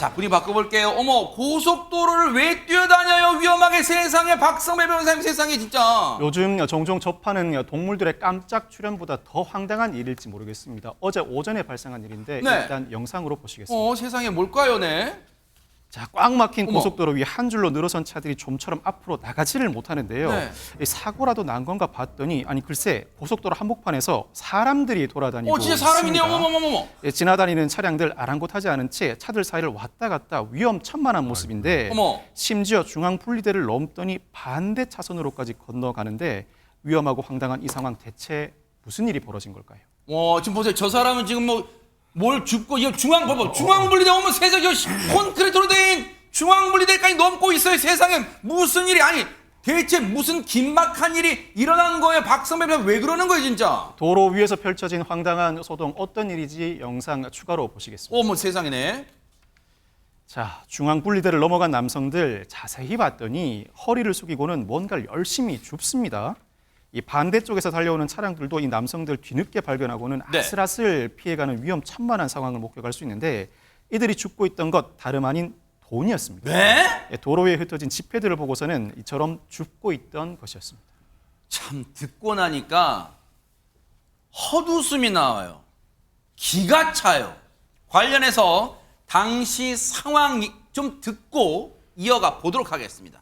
자, 분위 바꿔볼게요. 어머, 고속도로를 왜 뛰어다녀요? 위험하게 세상에. 박성배 변호사님, 세상에 진짜. 요즘 종종 접하는 동물들의 깜짝 출현보다 더 황당한 일일지 모르겠습니다. 어제 오전에 발생한 일인데 네. 일단 영상으로 보시겠습니다. 세상에 뭘까요, 네? 자, 꽉 막힌 어머. 고속도로 위 한 줄로 늘어선 차들이 좀처럼 앞으로 나가지를 못하는데요. 네. 이 사고라도 난 건가 봤더니 아니 글쎄 고속도로 한복판에서 사람들이 돌아다니고 진짜 사람이네요. 있습니다. 어머머머머. 예, 지나다니는 차량들 아랑곳하지 않은 채 차들 사이를 왔다 갔다 위험천만한 모습인데 어머. 심지어 중앙 분리대를 넘더니 반대 차선으로까지 건너가는데 위험하고 황당한 이 상황 대체 무슨 일이 벌어진 걸까요? 지금 보세요. 저 사람은 지금 뭘 줍고, 이거 중앙분리대 오면 세상에 콘크리트로 된 중앙분리대까지 넘고 있어요. 세상에 무슨 일이, 아니, 대체 무슨 긴박한 일이 일어난 거예요? 박성배 변호사 왜 그러는 거예요, 진짜? 도로 위에서 펼쳐진 황당한 소동 어떤 일인지 영상 추가로 보시겠습니다. 세상이네. 자, 중앙 분리대를 넘어간 남성들 자세히 봤더니 허리를 숙이고는 뭔가를 열심히 줍습니다. 이 반대쪽에서 달려오는 차량들도 이 남성들 뒤늦게 발견하고는 네. 아슬아슬 피해가는 위험천만한 상황을 목격할 수 있는데 이들이 줍고 있던 것 다름 아닌 돈이었습니다. 네? 예, 도로 위에 흩어진 지폐들을 보고서는 이처럼 줍고 있던 것이었습니다. 참, 듣고 나니까 헛웃음이 나와요. 기가 차요. 관련해서 당시 상황 좀 듣고 이어가 보도록 하겠습니다.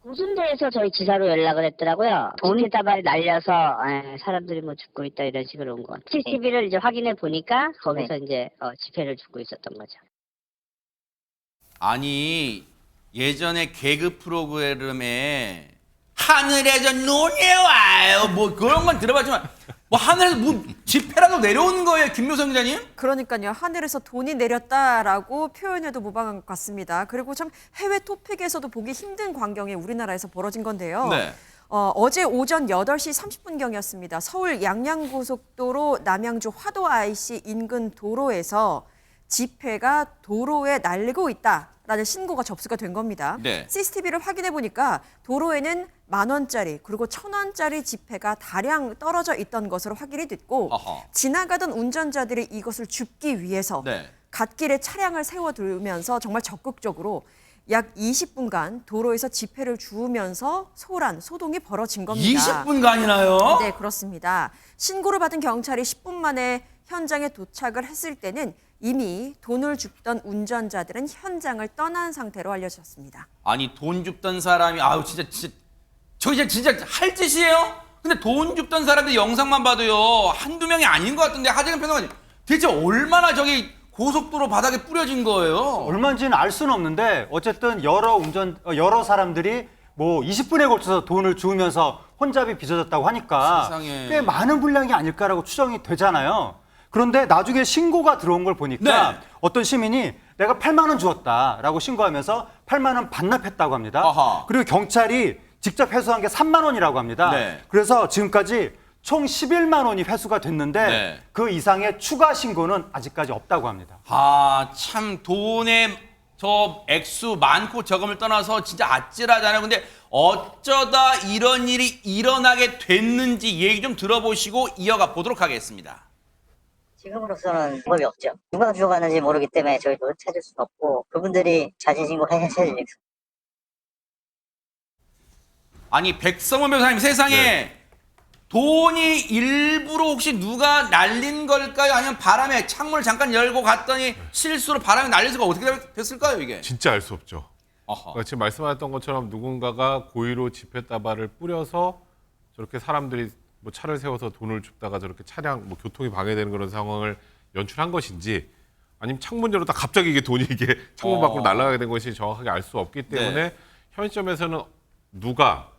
고순대에서 저희 지사로 연락을 했더라고요. 돈에다발 날려서 사람들이 뭐 죽고 있다 이런 식으로 온 거. CCTV를 이제 확인해 보니까 거기서 이제 집회를 죽고 있었던 거죠. 아니, 예전에 개그 프로그램에 하늘에서 눈이 와요. 뭐 그런 건 들어봤지만 하늘에서 뭐 지폐라도 내려오는 거예요, 김묘성 기자님? 그러니까요. 하늘에서 돈이 내렸다라고 표현해도 무방한 것 같습니다. 그리고 참 해외 토픽에서도 보기 힘든 광경이 우리나라에서 벌어진 건데요. 네. 어제 오전 8시 30분경이었습니다. 서울 양양고속도로 남양주 화도 IC 인근 도로에서 지폐가 도로에 날리고 있다라는 신고가 접수가 된 겁니다. 네. CCTV를 확인해 보니까 도로에는 10,000원짜리 그리고 1,000원짜리 지폐가 다량 떨어져 있던 것으로 확인이 됐고 어허. 지나가던 운전자들이 이것을 줍기 위해서 네. 갓길에 차량을 세워두면서 정말 적극적으로 약 20분간 도로에서 지폐를 주우면서 소동이 벌어진 겁니다. 20분간이나요? 네, 그렇습니다. 신고를 받은 경찰이 10분 만에 현장에 도착을 했을 때는 이미 돈을 줍던 운전자들은 현장을 떠난 상태로 알려졌습니다. 아니, 돈 줍던 사람이 진짜 할 짓이에요? 근데 돈 줍던 사람들 영상만 봐도요, 한두 명이 아닌 것 같은데, 하재근 평론가님, 대체 얼마나 저기 고속도로 바닥에 뿌려진 거예요? 얼마인지는 알 수는 없는데 어쨌든 여러 사람들이 뭐 20분에 걸쳐서 돈을 주우면서 혼잡이 빚어졌다고 하니까 세상에. 꽤 많은 분량이 아닐까라고 추정이 되잖아요. 그런데 나중에 신고가 들어온 걸 보니까 네. 어떤 시민이 내가 8만 원 주었다라고 신고하면서 8만 원 반납했다고 합니다. 아하. 그리고 경찰이 직접 회수한 게 3만 원이라고 합니다. 네. 그래서 지금까지 총 11만 원이 회수가 됐는데 네. 그 이상의 추가 신고는 아직까지 없다고 합니다. 참 돈의 저 액수 많고 적음을 떠나서 진짜 아찔하잖아요. 근데 어쩌다 이런 일이 일어나게 됐는지 얘기 좀 들어보시고 이어가 보도록 하겠습니다. 지금으로서는 법이 없죠. 누가 주워갔는지 모르기 때문에 저희도 찾을 수가 없고 그분들이 자진신고 하셔야 됩니다. 아니, 백성원 변호사님, 세상에 돈이 일부러 혹시 누가 날린 걸까요? 아니면 바람에 창문을 잠깐 열고 갔더니 실수로 바람에 날려서 어떻게 됐을까요, 이게? 진짜 알 수 없죠. 어허. 그러니까 지금 말씀하셨던 것처럼 누군가가 고의로 지폐다발을 뿌려서 저렇게 사람들이 뭐 차를 세워서 돈을 줍다가 저렇게 차량 뭐 교통이 방해되는 그런 상황을 연출한 것인지 아니면 창문 열었다 갑자기 이게 돈이 이게 창문 밖으로 날아가게 된 것이 정확하게 알 수 없기 때문에 네. 현 시점에서는 누가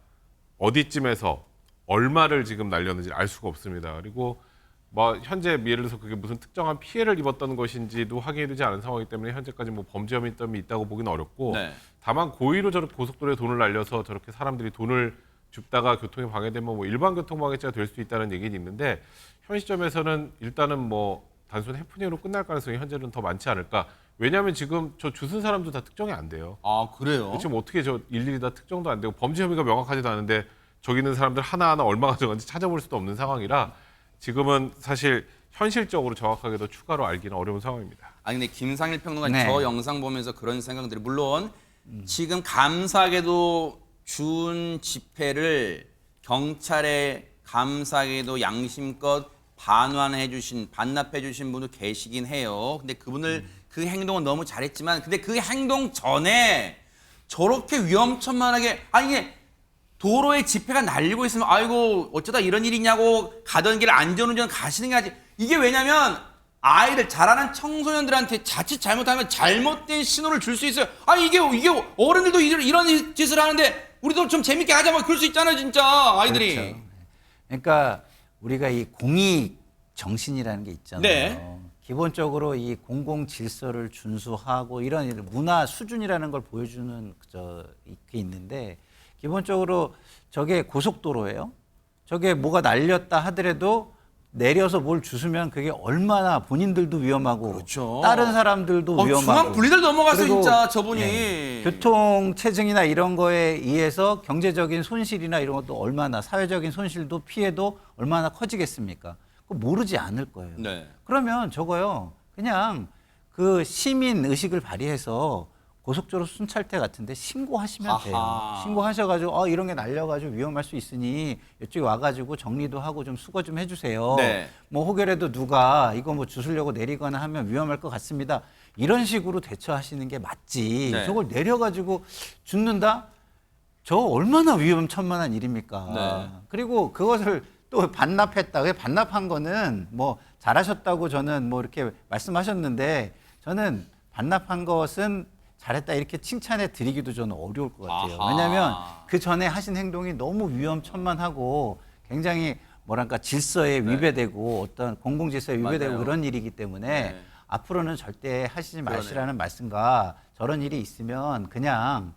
어디쯤에서 얼마를 지금 날렸는지 알 수가 없습니다. 그리고 뭐 현재 예를 들어서 그게 무슨 특정한 피해를 입었던 것인지도 확인이 되지 않은 상황이기 때문에 현재까지 뭐 범죄 혐의점이 있다고 보기는 어렵고 네. 다만 고의로 저렇게 고속도로에 돈을 날려서 저렇게 사람들이 돈을 줍다가 교통이 방해되면 뭐 일반 교통방해죄가 될 수 있다는 얘기는 있는데 현 시점에서는 일단은 뭐 단순 해프닝으로 끝날 가능성이 현재는 더 많지 않을까. 왜냐하면 지금 저 주순 사람도 다 특정이 안 돼요. 아, 그래요? 지금 어떻게 저 일일이 다 특정도 안 되고 범죄 혐의가 명확하지도 않은데 저기 있는 사람들 하나하나 얼마 가져갔는지 찾아볼 수도 없는 상황이라 지금은 사실 현실적으로 정확하게 더 추가로 알기는 어려운 상황입니다. 아니 근데 김상일 평론가 네. 저 영상 보면서 그런 생각들이 물론 지금 감사하게도 준 집회를 경찰에 감사하게도 양심껏 반환해 주신 반납해 주신 분도 계시긴 해요. 근데 그분을 그 행동은 너무 잘했지만 근데 그 행동 전에 저렇게 위험천만하게 아니 이게 도로에 집회가 날리고 있으면 아이고 어쩌다 이런 일이냐고 가던 길 안전운전 가시는 게 아니지. 이게 왜냐면 아이들 자라는 청소년들한테 자칫 잘못하면 잘못된 신호를 줄 수 있어요. 아니 이게 어른들도 이런 짓을 하는데 우리도 좀 재밌게 하자 뭐 그럴 수 있잖아요 진짜 아이들이. 그렇죠. 그러니까 우리가 이 공익 정신이라는 게 있잖아요. 네. 기본적으로 이 공공 질서를 준수하고 이런 문화 수준이라는 걸 보여주는 게 있는데 기본적으로 저게 고속도로예요. 저게 뭐가 날렸다 하더라도 내려서 뭘 주스면 그게 얼마나 본인들도 위험하고 그렇죠. 다른 사람들도 위험하고 중앙 분리들 넘어갔어요 그리고, 진짜 저분이. 네, 교통 체증이나 이런 거에 의해서 경제적인 손실이나 이런 것도 얼마나 사회적인 손실도 피해도 얼마나 커지겠습니까? 그거 모르지 않을 거예요. 네. 그러면 저거요 그냥 그 시민 의식을 발휘해서 고속도로 순찰대 같은데 신고하시면 돼요. 아하. 신고하셔가지고 이런 게 날려가지고 위험할 수 있으니 이쪽에 와가지고 정리도 하고 좀 수거 좀 해주세요. 네. 뭐 혹여라도 누가 이거 뭐 주스려고 내리거나 하면 위험할 것 같습니다. 이런 식으로 대처하시는 게 맞지. 네. 저걸 내려가지고 죽는다? 저 얼마나 위험천만한 일입니까? 네. 그리고 그것을 또 반납했다. 반납한 거는 뭐 잘하셨다고 저는 뭐 이렇게 말씀하셨는데 저는 반납한 것은 잘했다 이렇게 칭찬해 드리기도 저는 어려울 것 같아요. 아하. 왜냐하면 그 전에 하신 행동이 너무 위험천만하고 굉장히 뭐랄까 질서에 위배되고 어떤 공공 질서에 위배되고 맞아요. 그런 일이기 때문에 네. 앞으로는 절대 하시지 그러네요. 마시라는 말씀과 저런 일이 있으면 그냥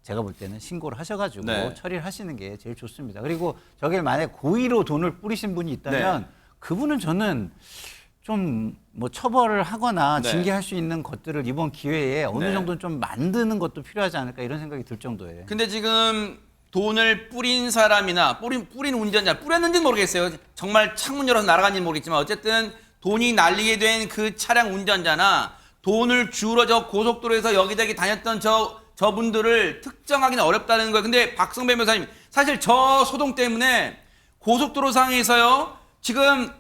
제가 볼 때는 신고를 하셔가지고 네. 처리를 하시는 게 제일 좋습니다. 그리고 저게 만약에 고의로 돈을 뿌리신 분이 있다면 네. 그분은 저는 좀 뭐 처벌을 하거나 네. 징계할 수 있는 것들을 이번 기회에 어느 네. 정도는 좀 만드는 것도 필요하지 않을까 이런 생각이 들 정도예요. 근데 지금 돈을 뿌린 사람이나 뿌린 운전자 뿌렸는지는 모르겠어요. 정말 창문 열어서 날아간지는 모르겠지만 어쨌든 돈이 날리게 된 그 차량 운전자나 돈을 주우러 저 고속도로에서 여기저기 다녔던 저분들을 특정하기는 어렵다는 거예요. 근데 박성배 변호사님 사실 저 소동 때문에 고속도로 상에서요 지금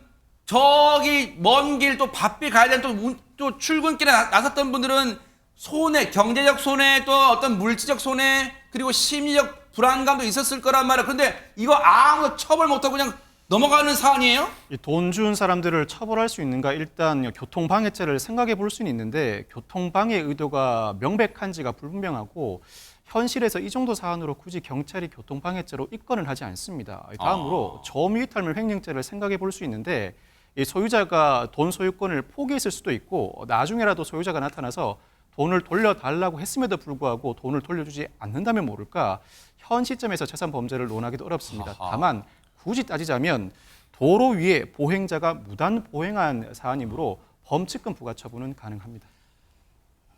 저기 먼 길 또 바삐 가야 되는 또 출근길에 나섰던 분들은 손해, 경제적 손해, 또 어떤 물질적 손해, 그리고 심리적 불안감도 있었을 거란 말이에요. 그런데 이거 아무도 처벌 못하고 그냥 넘어가는 사안이에요? 돈 준 사람들을 처벌할 수 있는가 일단 교통방해죄를 생각해 볼 수는 있는데 교통방해 의도가 명백한지가 불분명하고 현실에서 이 정도 사안으로 굳이 경찰이 교통방해죄로 입건을 하지 않습니다. 다음으로 점유이탈물 횡령죄를 생각해 볼 수 있는데 이 소유자가 돈 소유권을 포기했을 수도 있고 나중에라도 소유자가 나타나서 돈을 돌려달라고 했음에도 불구하고 돈을 돌려주지 않는다면 모를까 현 시점에서 재산 범죄를 논하기도 어렵습니다. 다만 굳이 따지자면 도로 위에 보행자가 무단 보행한 사안이므로 범칙금 부과 처분은 가능합니다.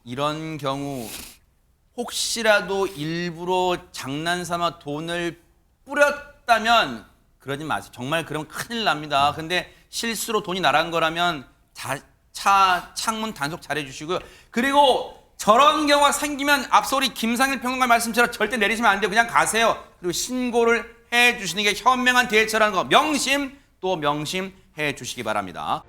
이런 경우 혹시라도 일부러 장난삼아 돈을 뿌렸다면 그러지 마세요. 정말 그러면 큰일 납니다. 근데 실수로 돈이 나간 거라면 차 창문 단속 잘해주시고요. 그리고 저런 경우가 생기면 앞서 우리 김상일 평론가 말씀처럼 절대 내리시면 안 돼요. 그냥 가세요. 그리고 신고를 해주시는 게 현명한 대처라는 거 명심 또 명심해 주시기 바랍니다.